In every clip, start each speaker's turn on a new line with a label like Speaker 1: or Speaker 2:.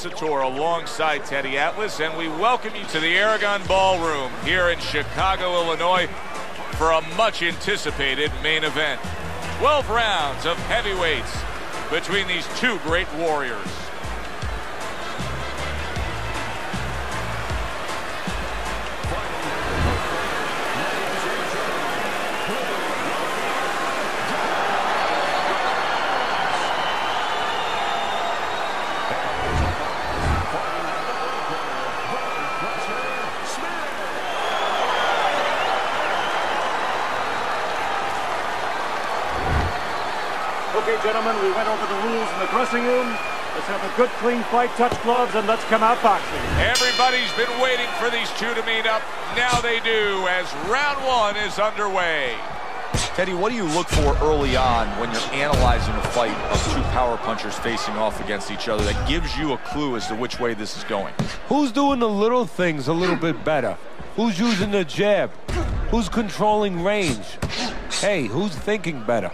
Speaker 1: Tour alongside Teddy Atlas, and we welcome you to the Aragon Ballroom here in Chicago, Illinois, for a much anticipated main event. 12 rounds of heavyweights between these two great warriors.
Speaker 2: Okay, gentlemen, we went over the rules in the dressing room. Let's have a good, clean fight, touch gloves, and let's come out boxing.
Speaker 1: Everybody's been waiting for these two to meet up. Now they do, as round one is underway.
Speaker 3: Teddy, what do you look for early on when you're analyzing a fight of two power punchers facing off against each other that gives you a clue as to which way this is going?
Speaker 4: Who's doing the little things a little bit better? Who's using the jab? Who's controlling range? Hey, who's thinking better?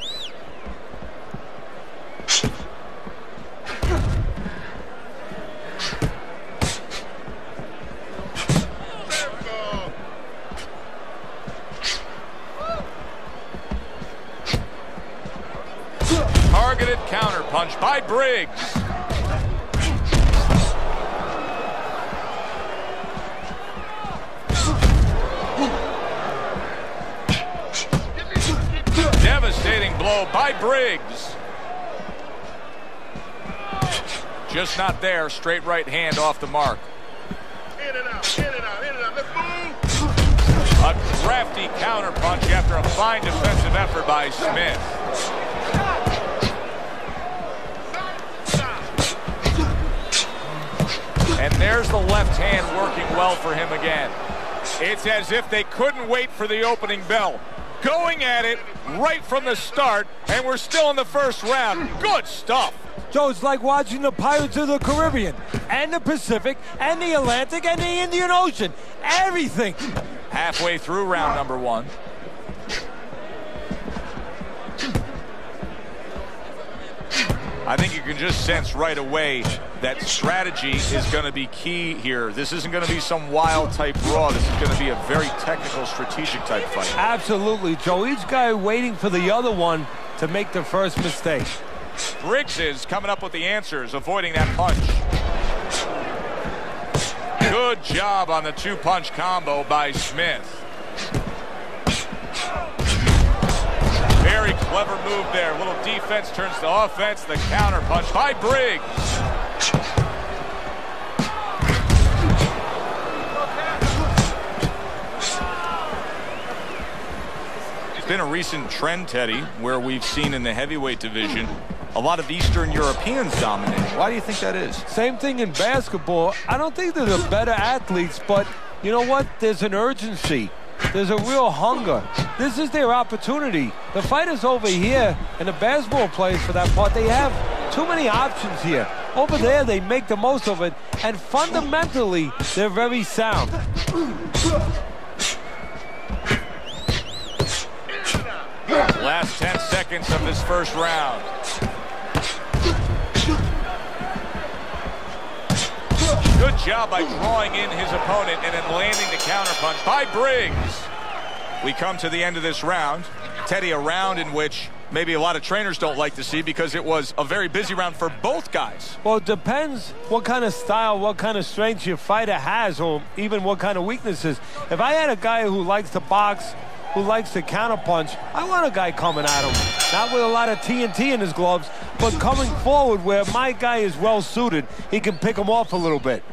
Speaker 1: Targeted counter punch by Briggs. Devastating blow by Briggs. Just not there. Straight right hand off the mark.
Speaker 5: In and out, in and out, in and out. Let's move.
Speaker 1: A crafty counter punch after a fine defensive effort by Smith. And there's the left hand working well for him again. It's as if they couldn't wait for the opening bell. Going at it right from the start, and we're still in the first round. Good stuff.
Speaker 4: Joe, it's like watching the Pirates of the Caribbean, and the Pacific, and the Atlantic, and the Indian Ocean. Everything.
Speaker 1: Halfway through round number one. I think you can just sense right away that strategy is going to be key here. This isn't going to be some wild type brawl. This is going to be a very technical, strategic type fight.
Speaker 4: Absolutely, Joe. Each guy waiting for the other one to make the first mistake.
Speaker 1: Briggs is coming up with the answers, avoiding that punch. Good job on the two-punch combo by Smith. Very clever move there. A little defense turns to offense. The counter punch by Briggs. It's been a recent trend, Teddy, where we've seen in the heavyweight division a lot of Eastern Europeans dominating. Why do you think that is?
Speaker 4: Same thing in basketball. I don't think they're the better athletes, but you know what? There's an urgency. There's a real hunger. This is their opportunity. The fighters over here, and the basketball players for that part, they have too many options here. Over there, they make the most of it, and fundamentally, they're very sound.
Speaker 1: Last 10 seconds of this first round. Good job by drawing in his opponent and then landing the counterpunch by Briggs. We come to the end of this round. Teddy, a round in which maybe a lot of trainers don't like to see because it was a very busy round for both guys.
Speaker 4: Well, it depends what kind of style, what kind of strength your fighter has, or even what kind of weaknesses. If I had a guy who likes to box, who likes to counterpunch, I want a guy coming at him. Not with a lot of TNT in his gloves, but coming forward where my guy is well suited. He can pick him off a little bit.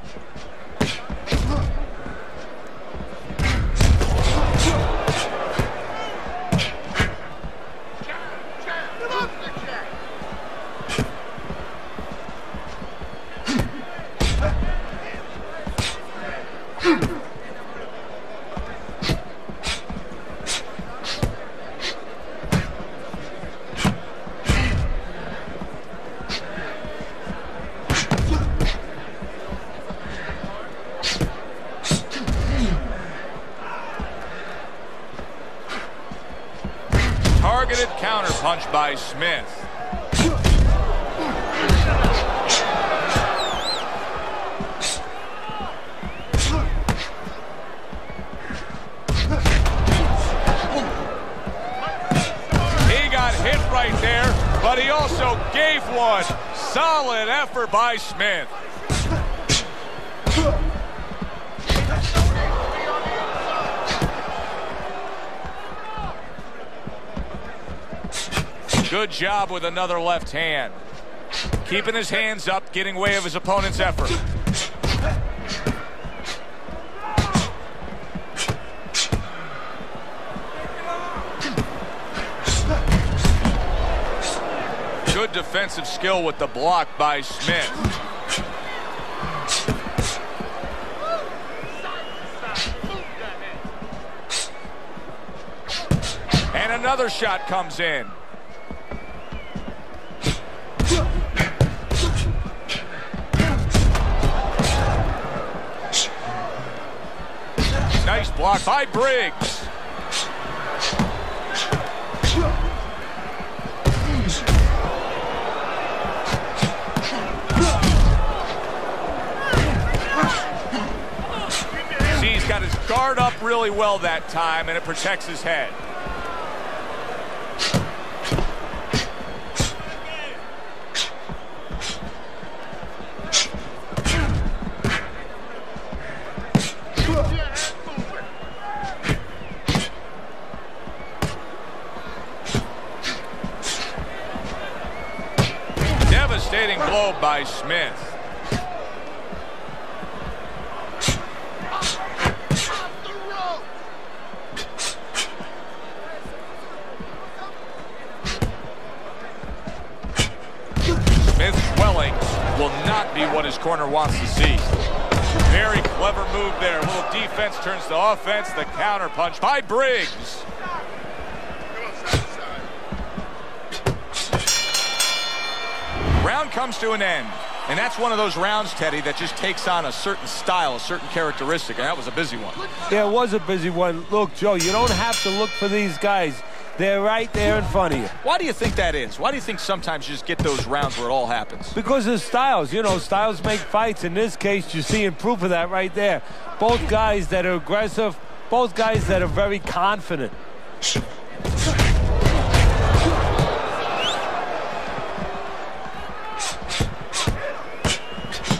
Speaker 1: Targeted counterpunch by Smith. one. Solid effort by Smith. Good job with another left hand. Keeping his hands up, getting way of his opponent's effort. Good defensive skill with the block by Smith. And another shot comes in. Nice block by Briggs. See, he's got his guard up really well that time, and it protects his head. Devastating blow by Smith. Smith's swelling will not be what his corner wants to see. Very clever move there. A little defense turns to offense. The counter punch by Briggs. Round comes to an end, and that's one of those rounds, Teddy, that just takes on a certain style, a certain characteristic, and that was a busy one.
Speaker 4: Yeah, it was a busy one. Look, Joe, you don't have to look for these guys. They're right there in front of you.
Speaker 1: Why do you think that is? Why do you think sometimes you just get those rounds where it all happens?
Speaker 4: Because of styles. You know, styles make fights. In this case, you're seeing proof of that right there. Both guys that are aggressive, both guys that are very confident.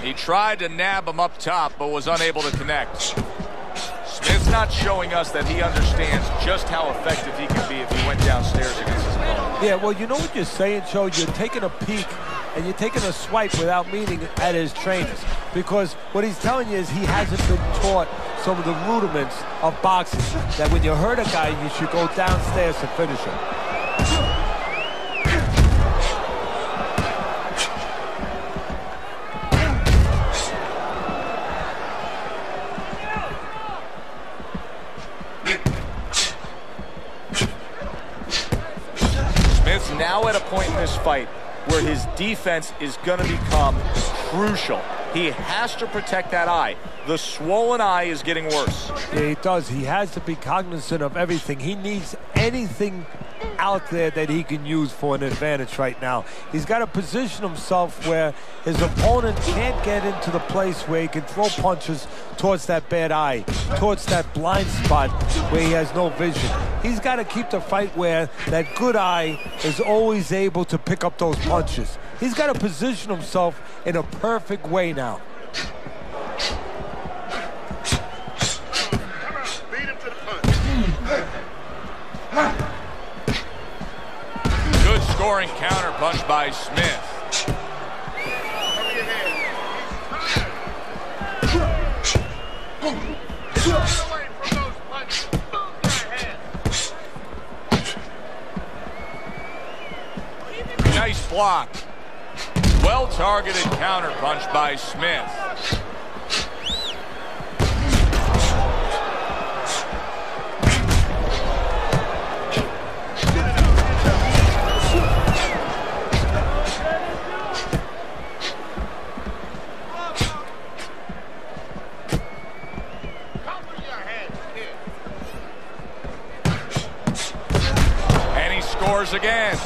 Speaker 1: He tried to nab him up top, but was unable to connect. Smith's not showing us that he understands just how effective he can be if he went downstairs against his opponent.
Speaker 4: Yeah, well, you know what you're saying, Joe? You're taking a peek and you're taking a swipe without meaning at his trainers. Because what he's telling you is he hasn't been taught some of the rudiments of boxing. That when you hurt a guy, you should go downstairs to finish him.
Speaker 1: Smith's now at a point in this fight where his defense is going to become crucial. He has to protect that eye. The swollen eye is getting worse.
Speaker 4: Yeah, he does. He has to be cognizant of everything. He needs anything out there that he can use for an advantage right now. He's got to position himself where his opponent can't get into the place where he can throw punches towards that bad eye, towards that blind spot where he has no vision. He's got to keep the fight where that good eye is always able to pick up those punches. He's got to position himself in a perfect way now.
Speaker 5: Beat him to the punch.
Speaker 1: Good scoring counter punch by Smith.
Speaker 5: Cover your head. He's tired. Get away from those punches. Move your head.
Speaker 1: Nice block. Well-targeted counter punch by Smith.
Speaker 5: Cover your head, kid.
Speaker 1: And he scores again.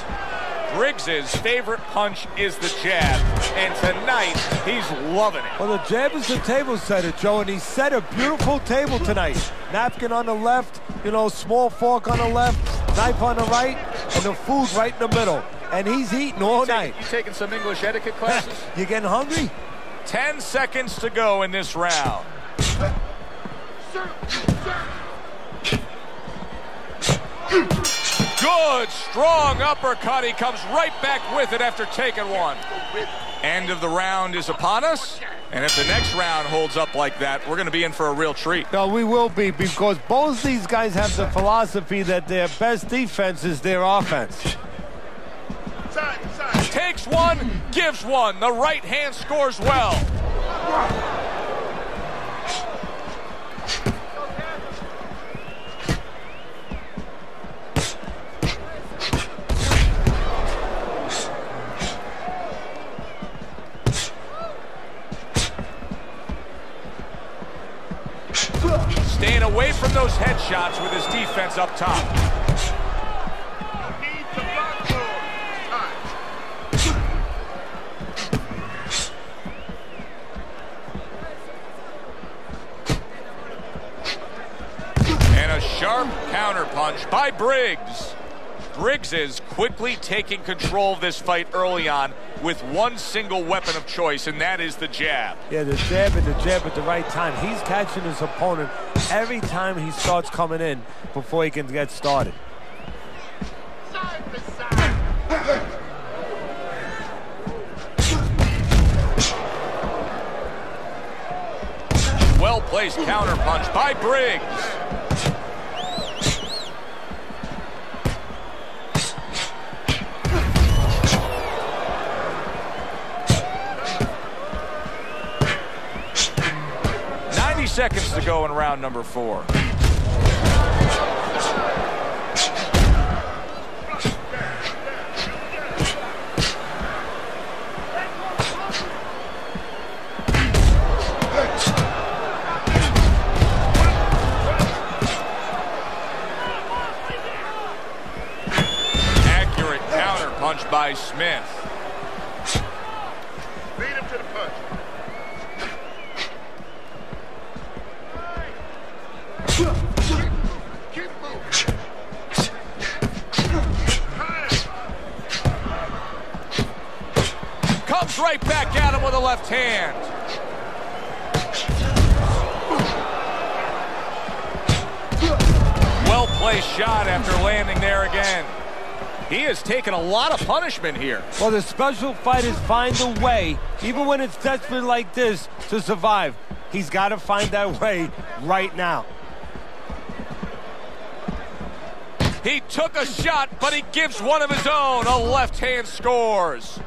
Speaker 1: Briggs' favorite punch is the jab, and tonight he's loving it.
Speaker 4: Well, the jab is the table setter, Joe, and he set a beautiful table tonight. Napkin on the left, you know, small fork on the left, knife on the right, and the food right in the middle. and he's eating all night.
Speaker 1: You taking some English etiquette classes?
Speaker 4: You getting hungry?
Speaker 1: 10 seconds to go in this round. Good, strong uppercut. He comes right back with it after taking one. End of the round is upon us. And if the next round holds up like that, we're going to be in for a real treat.
Speaker 4: No, we will be, because both these guys have the philosophy that their best defense is their offense.
Speaker 1: Takes one, gives one. The right hand scores well. Staying away from those headshots with his defense up top. And a sharp counterpunch by Briggs. Briggs is quickly taking control of this fight early on with one single weapon of choice, and that is the jab.
Speaker 4: Yeah, the jab and the jab at the right time. He's catching his opponent every time he starts coming in before he can get started.
Speaker 1: Well-placed counterpunch by Briggs. Seconds to go in round number 4. Accurate counterpunch by Smith.
Speaker 5: Beat him to the punch. Keep moving.
Speaker 1: Comes right back at him with a left hand. Well-placed shot after landing there again. He has taken a lot of punishment here.
Speaker 4: Well, the special fighters find a way, even when it's desperate like this, to survive. He's got to find that way right now.
Speaker 1: He took a shot, but he gives one of his own. A left hand scores.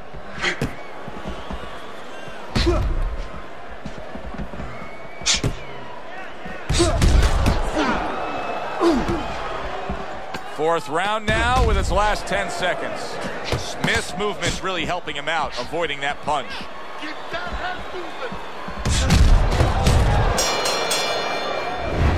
Speaker 1: Fourth round now with its last 10 seconds. Smith's movement's really helping him out, avoiding that punch.
Speaker 5: Keep that head moving.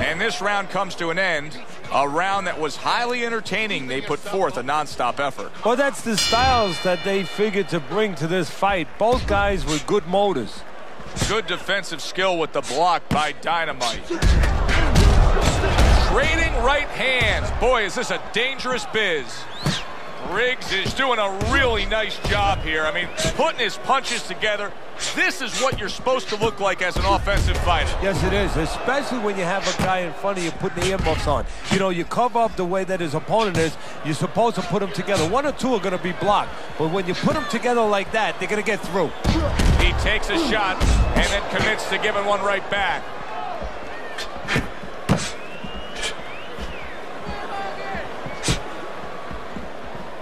Speaker 1: And this round comes to an end. A round that was highly entertaining. They put forth a non-stop effort.
Speaker 4: Well, that's the styles that they figured to bring to this fight. Both guys with good motors.
Speaker 1: Good defensive skill with the block by Dynamite. Trading right hands. Boy, is this a dangerous biz. Briggs is doing a really nice job here. I mean, putting his punches together. This is what you're supposed to look like as an offensive fighter.
Speaker 4: Yes, it is, especially when you have a guy in front of you putting the earmuffs on. You know, you cover up the way that his opponent is. You're supposed to put them together. One or two are going to be blocked. But when you put them together like that, they're going to get through.
Speaker 1: He takes a shot and then commits to giving one right back.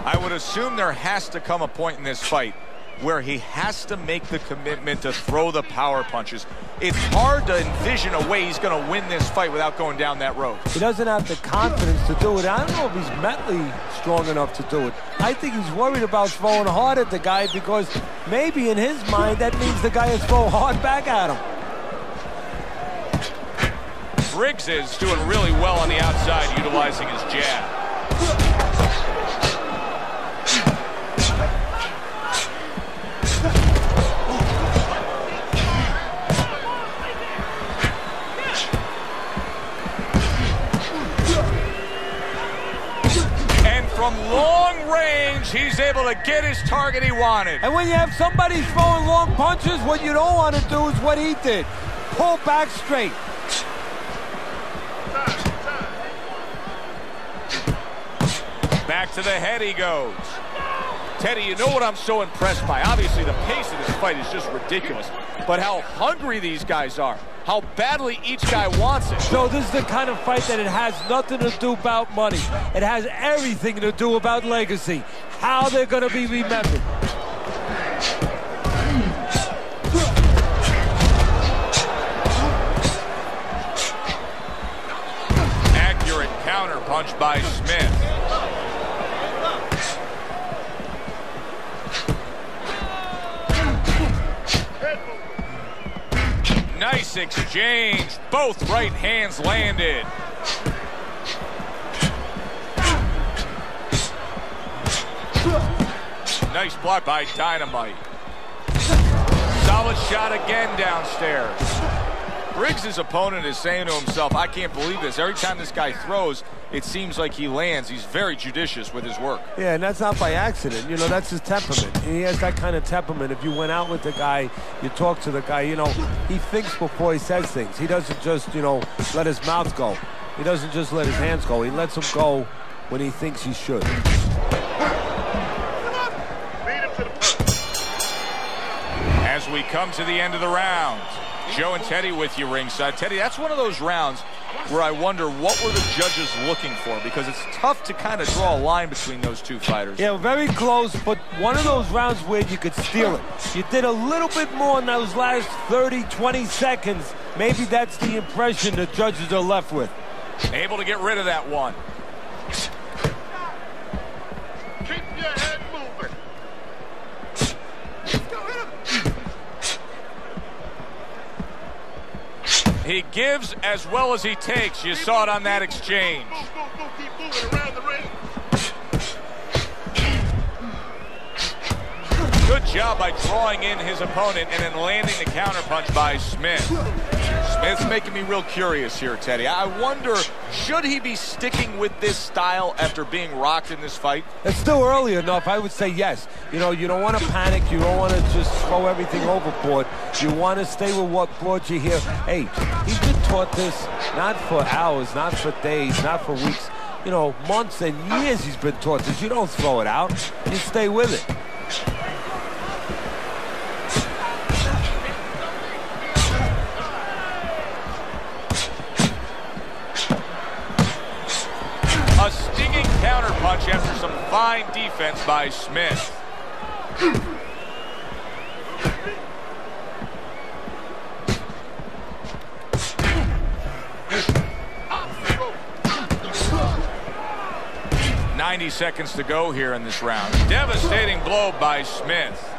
Speaker 1: I would assume there has to come a point in this fight where he has to make the commitment to throw the power punches. It's hard to envision a way he's going to win this fight without going down that road.
Speaker 4: He doesn't have the confidence to do it. I don't know if he's mentally strong enough to do it. I think he's worried about throwing hard at the guy because maybe in his mind that means the guy is throwing hard back at him.
Speaker 1: Briggs is doing really well on the outside, utilizing his jab. From long range, He's able to get his target he wanted.
Speaker 4: And when you have somebody throwing long punches, what you don't want to do is what he did. Pull back straight.
Speaker 1: Back to the head he goes. Teddy, you know what I'm so impressed by? Obviously, the pace of this fight is just ridiculous. But how hungry these guys are. How badly each guy wants it.
Speaker 4: So this is the kind of fight that it has nothing to do about money. It has everything to do about legacy. How they're going to be remembered.
Speaker 1: Accurate counter punch by Smith. Nice exchange. Both right hands landed. Nice block by Dynamite. Solid shot again downstairs. Briggs' opponent is saying to himself, I can't believe this. Every time this guy throws, it seems like he lands. He's very judicious with his work.
Speaker 4: Yeah, and that's not by accident. You know, that's his temperament. He has that kind of temperament. If you went out with the guy, you talk to the guy, you know, he thinks before he says things. He doesn't just, you know, let his mouth go. He doesn't just let his hands go. He lets them go when he thinks he should.
Speaker 1: As we come to the end of the round, Joe and Teddy with you ringside. Teddy, that's one of those rounds where I wonder what were the judges looking for, because it's tough to kind of draw a line between those two fighters.
Speaker 4: Yeah, very close, but one of those rounds where you could steal it. You did a little bit more in those last 30, 20 seconds. Maybe that's the impression the judges are left with.
Speaker 1: Able to get rid of that one.
Speaker 5: Keep your head moving.
Speaker 1: He gives as well as he takes. You saw it on that exchange.
Speaker 5: Go, keep moving around the ring.
Speaker 1: Good job by drawing in his opponent and then landing the counterpunch by Smith. Smith's making me real curious here, Teddy. I wonder, should he be sticking with this style after being rocked in this fight?
Speaker 4: It's still early enough. I would say yes. You know, you don't want to panic. You don't want to just throw everything overboard. You want to stay with what brought you here. Hey, he's been taught this not for hours, not for days, not for weeks. You know, months and years he's been taught this. You don't throw it out. You stay with it.
Speaker 1: A stinging counterpunch after some fine defense by Smith. "90 seconds to go here in this round. Devastating blow by Smith.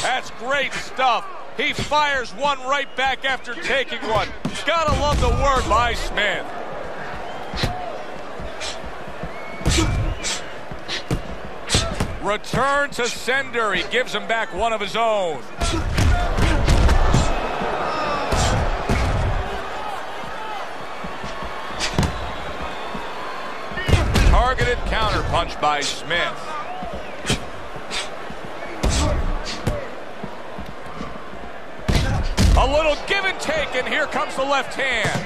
Speaker 1: That's great stuff. He fires one right back after taking one. Gotta love the work by Smith. Return to sender. He gives him back one of his own. Targeted counterpunch by Smith. A little give and take, and here comes the left hand.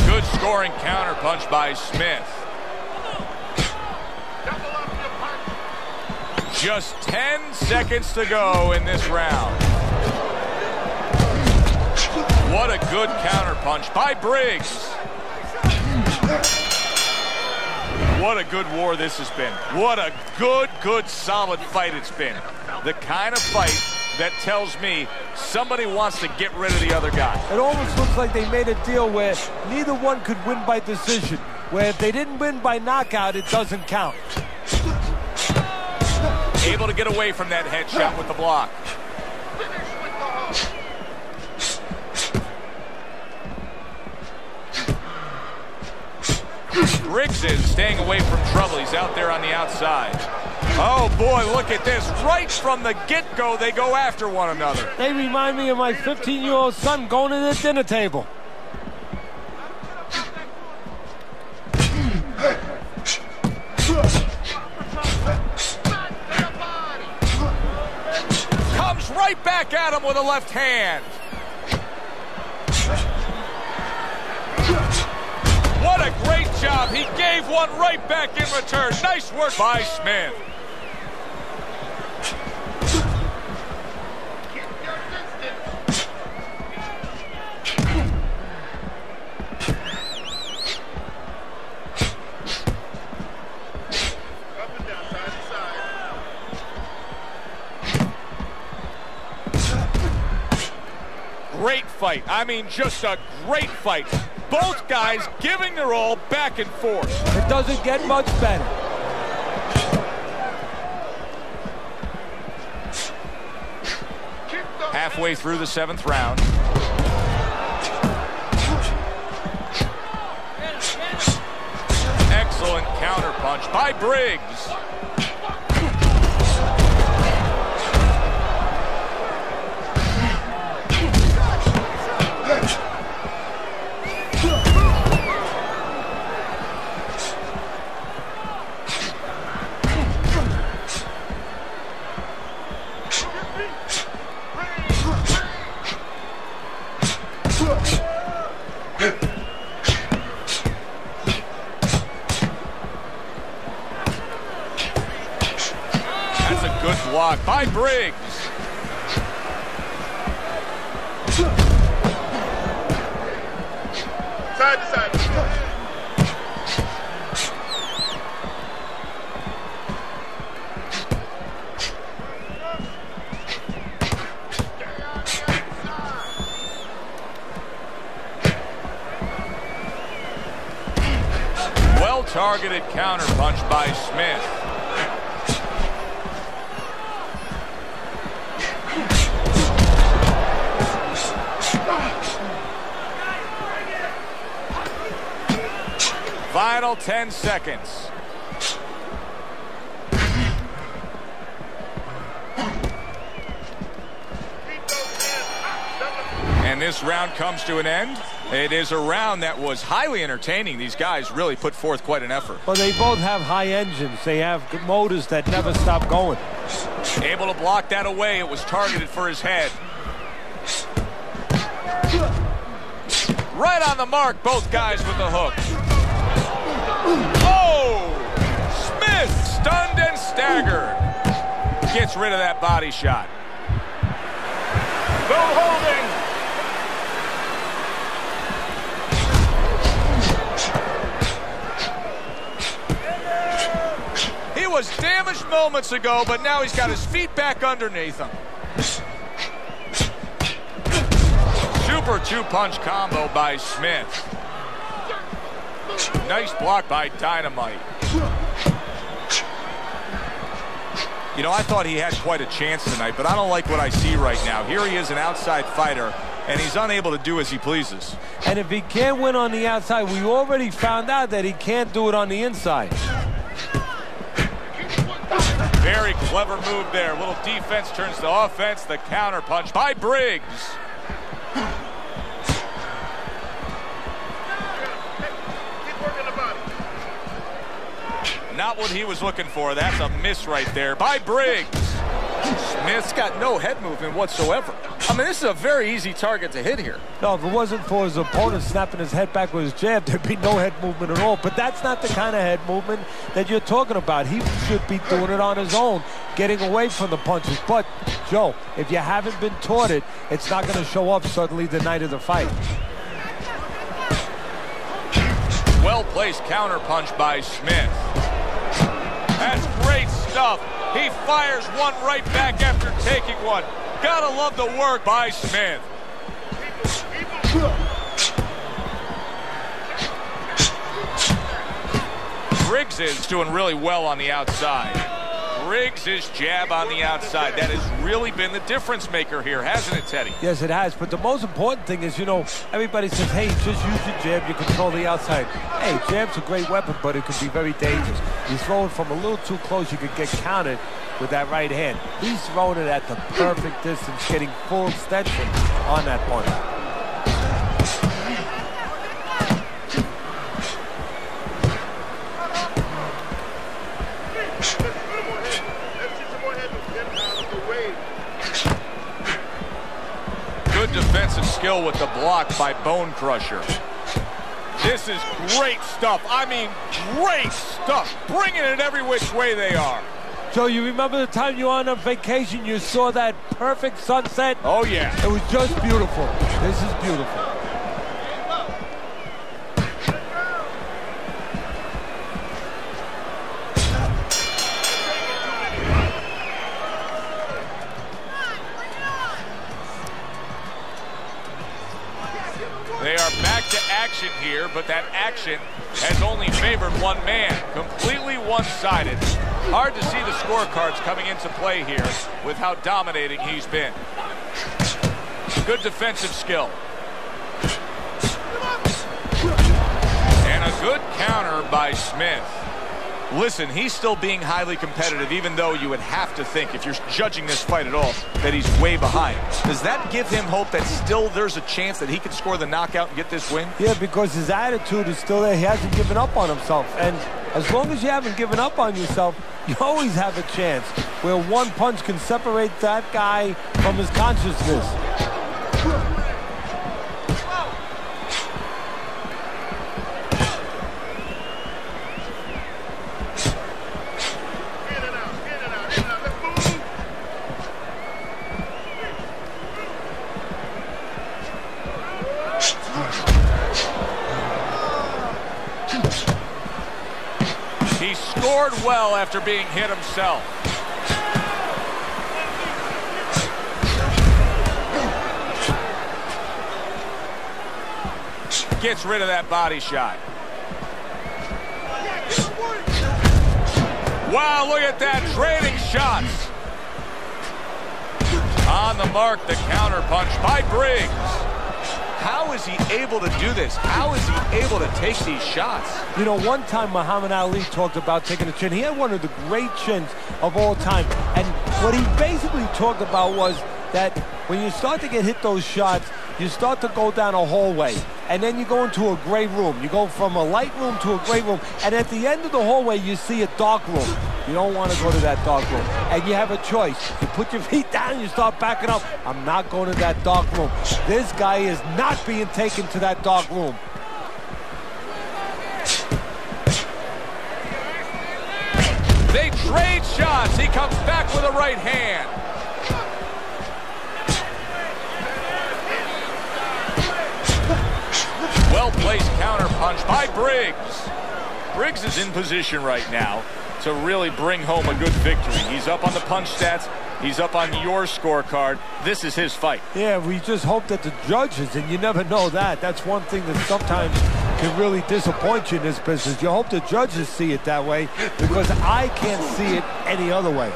Speaker 1: Good scoring counterpunch by Smith. Just 10 seconds to go in this round. What a good counterpunch by Briggs. What a good war this has been. What a good, solid fight it's been. The kind of fight that tells me somebody wants to get rid of the other guy.
Speaker 4: It almost looks like they made a deal where neither one could win by decision. Where if they didn't win by knockout, it doesn't count.
Speaker 1: Able to get away from that headshot with the block. Briggs is staying away from trouble. He's out there on the outside. Oh, boy, look at this. Right from the get-go, they go after one another.
Speaker 4: They remind me of my 15-year-old son going to the dinner table.
Speaker 1: Comes right back at him with a left hand. What a great job. He gave one right back in return. Nice work by Smith. Great fight. I mean, just a great fight. Both guys giving their all back and forth.
Speaker 4: It doesn't get much better.
Speaker 1: Halfway through the 7th round. Excellent counterpunch by Briggs. That's a good block by Briggs.
Speaker 5: Side to side.
Speaker 1: Well-targeted counterpunch by Smith. Final 10 seconds. And this round comes to an end. It is a round that was highly entertaining. These guys really put forth quite an effort.
Speaker 4: Well, they both have high engines. They have motors that never stop going.
Speaker 1: Able to block that away. It was targeted for his head. Right on the mark, both guys with the hook. Oh! Smith stunned and staggered. Gets rid of that body shot.
Speaker 2: No holding.
Speaker 1: He was damaged moments ago, but now he's got his feet back underneath him. Super two-punch combo by Smith. Nice block by Dynamite. You know, I thought he had quite a chance tonight, but I don't like what I see right now. Here he is, an outside fighter, and he's unable to do as he pleases.
Speaker 4: And if he can't win on the outside, we already found out that he can't do it on the inside.
Speaker 1: Very clever move there. A little defense turns to offense. The counter punch by Briggs. Not what he was looking for. That's a miss right there by Briggs. Smith's got no head movement whatsoever. I mean, this is a very easy target to hit here.
Speaker 4: No, if it wasn't for his opponent snapping his head back with his jab, there'd be no head movement at all. But that's not the kind of head movement that you're talking about. He should be doing it on his own, getting away from the punches. But, Joe, if you haven't been taught it, it's not going to show up suddenly the night of the fight.
Speaker 1: Well-placed counterpunch by Smith. That's great stuff. He fires one right back after taking one. Gotta love the work by Smith. Briggs is doing really well on the outside. Briggs' jab on the outside. That has really been the difference maker here, hasn't it, Teddy?
Speaker 4: Yes, it has. But the most important thing is, you know, everybody says, hey, just use your jab, you control the outside. Hey, jab's a great weapon, but it can be very dangerous. You throw it from a little too close, you could get countered with that right hand. He's throwing it at the perfect distance, getting full extension on that punch.
Speaker 1: Good defensive skill with the block by Bone Crusher. This is great stuff. I mean, great stuff. Bringing it every which way they are.
Speaker 4: Joe, you remember the time you were on a vacation, you saw that perfect sunset?
Speaker 1: Oh, yeah.
Speaker 4: It was just beautiful. This is beautiful.
Speaker 1: They are back to action here, but that action has only favored one man. Completely one-sided. Hard to see the scorecards coming into play here with how dominating he's been. Good defensive skill. And a good counter by Smith. Listen, he's still being highly competitive, even though you would have to think, if you're judging this fight at all, that he's way behind. Does that give him hope that still there's a chance that he can score the knockout and get this win?
Speaker 4: Yeah, because his attitude is still there. He hasn't given up on himself. And as long as you haven't given up on yourself, you always have a chance where one punch can separate that guy from his consciousness.
Speaker 1: He scored well after being hit himself. Gets rid of that body shot. Wow, look at that, trading shots. On the mark, the counter punch by Briggs. How is he able to do this? How is he able to take these shots?
Speaker 4: You know, one time Muhammad Ali talked about taking a chin. He had one of the great chins of all time. And what he basically talked about was that when you start to get hit those shots, you start to go down a hallway. And then you go into a gray room. You go from a light room to a gray room. And at the end of the hallway, you see a dark room. You don't want to go to that dark room. And you have a choice. You put your feet down and you start backing up. I'm not going to that dark room. This guy is not being taken to that dark room.
Speaker 1: They trade shots. He comes back with a right hand. Well-placed counter punch by Briggs. Briggs is in position right now to really bring home a good victory. He's up on the punch stats. He's up on your scorecard. This is his fight.
Speaker 4: Yeah, we just hope that the judges, and you never know that. That's one thing that sometimes can really disappoint you in this business. You hope the judges see it that way, because I can't see it any other way.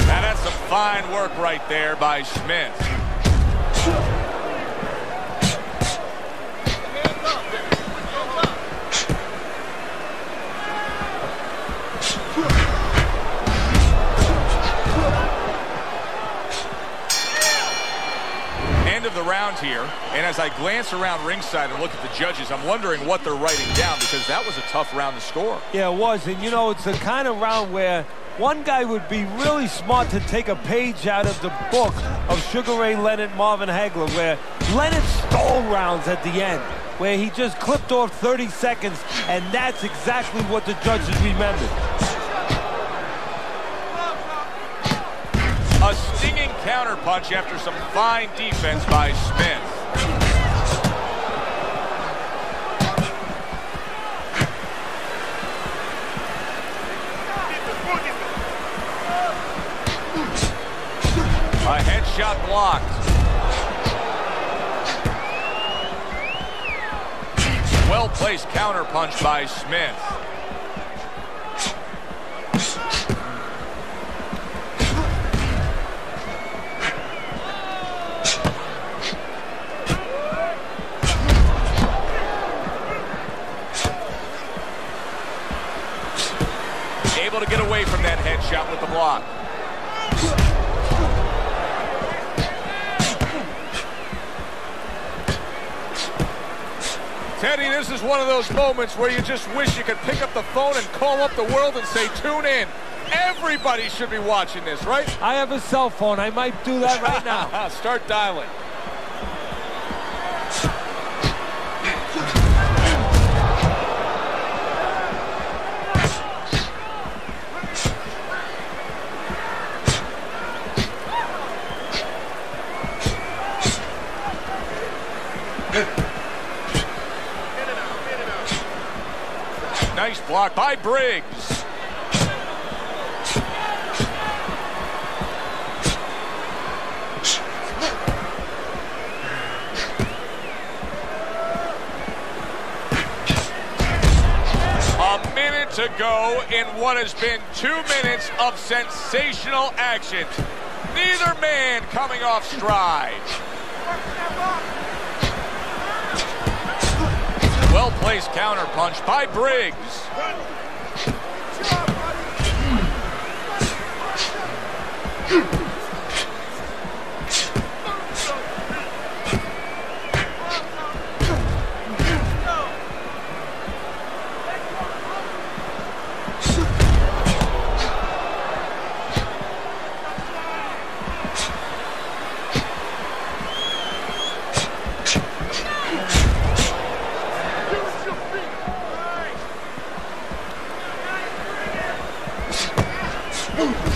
Speaker 1: Now that's some fine work right there by Smith. End of the round here, and as I glance around ringside and look at the judges, I'm wondering what they're writing down, because that was a tough round to score.
Speaker 4: Yeah, it was, and you know, it's the kind of round where one guy would be really smart to take a page out of the book of Sugar Ray Leonard, Marvin Hagler, where Leonard stole rounds at the end, where he just clipped off 30 seconds, and that's exactly what the judges remembered.
Speaker 1: A stinging counterpunch after some fine defense by Smith. A headshot blocked. Well-placed counter punch by Smith. Able to get away from that headshot with the block. Teddy, this is one of those moments where you just wish you could pick up the phone and call up the world and say, tune in. Everybody should be watching this, right?
Speaker 4: I have a cell phone. I might do that right now.
Speaker 1: Start dialing. Nice block by Briggs. A minute to go in what has been 2 minutes of sensational action. Neither man coming off stride. Well-placed counter punch by Briggs.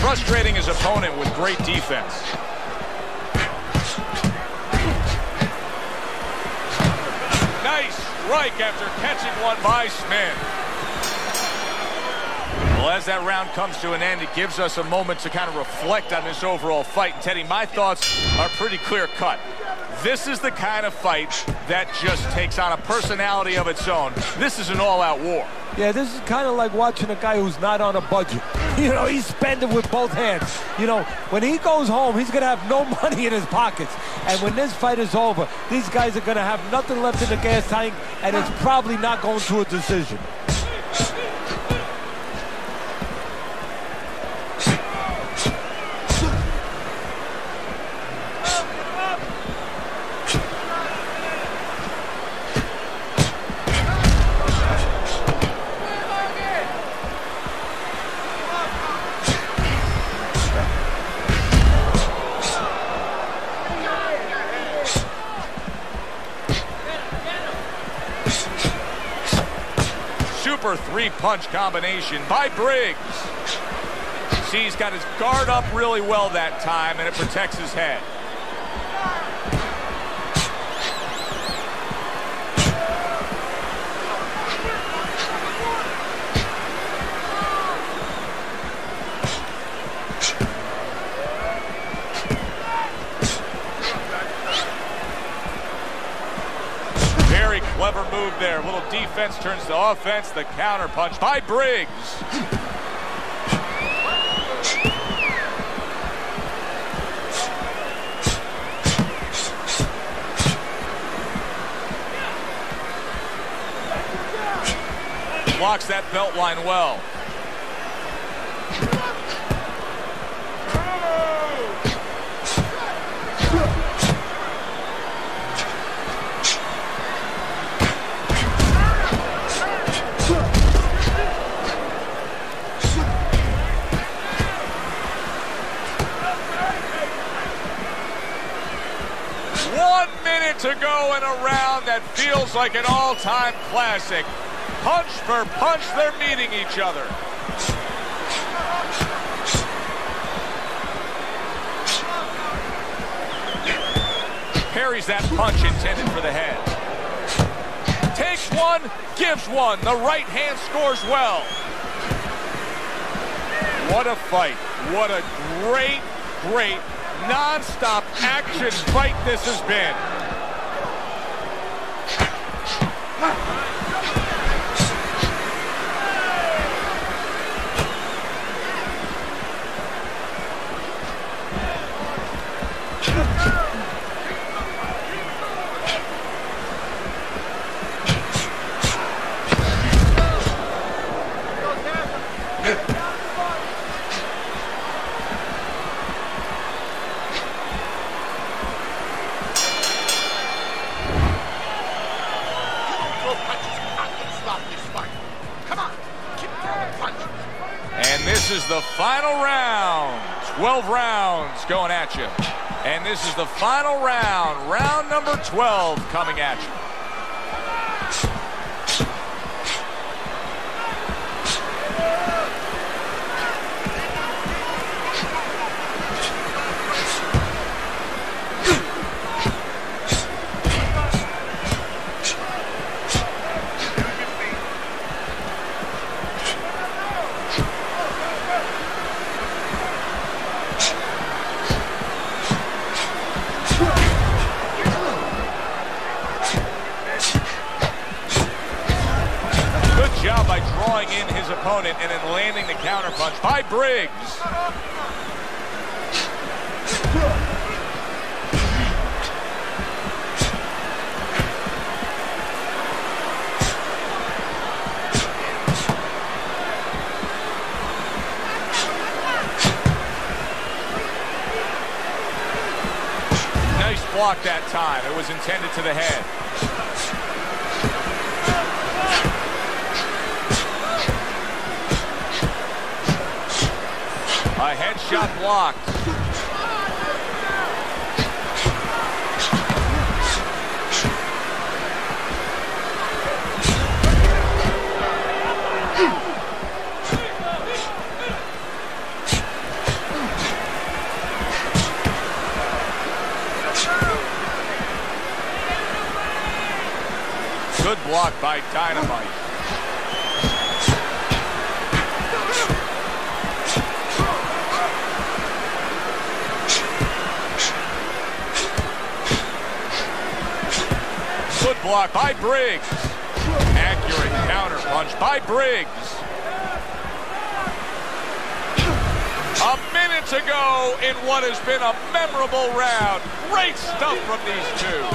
Speaker 1: Frustrating his opponent with great defense. Nice strike after catching one by Smith. Well, as that round comes to an end, it gives us a moment to kind of reflect on this overall fight. And Teddy, my thoughts are pretty clear-cut. This is the kind of fight that just takes on a personality of its own. This is an all-out war.
Speaker 4: Yeah, this is kind of like watching a guy who's not on a budget. You know, he's spending with both hands. You know, when he goes home, he's going to have no money in his pockets. And when this fight is over, these guys are going to have nothing left in the gas tank, and it's probably not going to a decision.
Speaker 1: Super three-punch combination by Briggs. See, he's got his guard up really well that time, and it protects his head. Clever move there. A little defense turns to offense. The counter punch by Briggs. Blocks that belt line well. To go in a round that feels like an all-time classic. Punch for punch, they're meeting each other. Parries that punch intended for the head. Takes one, gives one. The right hand scores well. What a fight. What a great, non-stop action fight this has been. the final round. 12 rounds going at you. And this is the final round. Round number 12 coming at you. Job by drawing in his opponent and then landing the counterpunch by Briggs. Nice block that time. It was intended to the head. A headshot blocked. Good block by Dynamite. Good block by Briggs. Accurate counter punch by Briggs. A minute to go in what has been a memorable round. Great stuff from these two.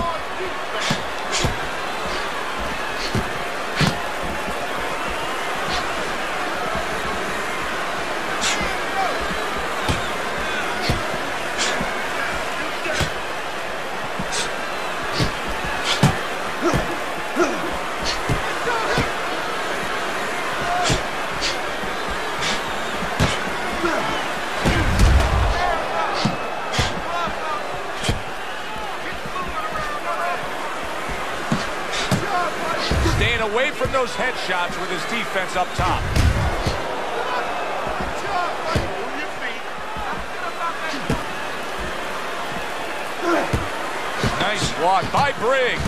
Speaker 1: Staying away from those headshots with his defense up top. Nice block by Briggs.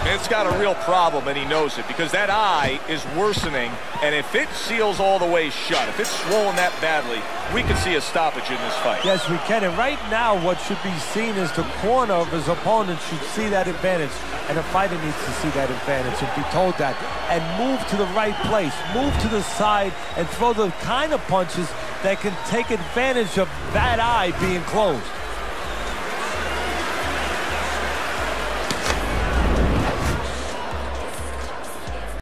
Speaker 1: Smith's got a real problem, and he knows it, because that eye is worsening, and if it seals all the way shut, if it's swollen that badly, we can see a stoppage in this fight.
Speaker 4: Yes, we can. And right now, what should be seen is the corner of his opponent should see that advantage. And the fighter needs to see that advantage and be told that. And move to the right place. Move to the side and throw the kind of punches that can take advantage of that eye being closed.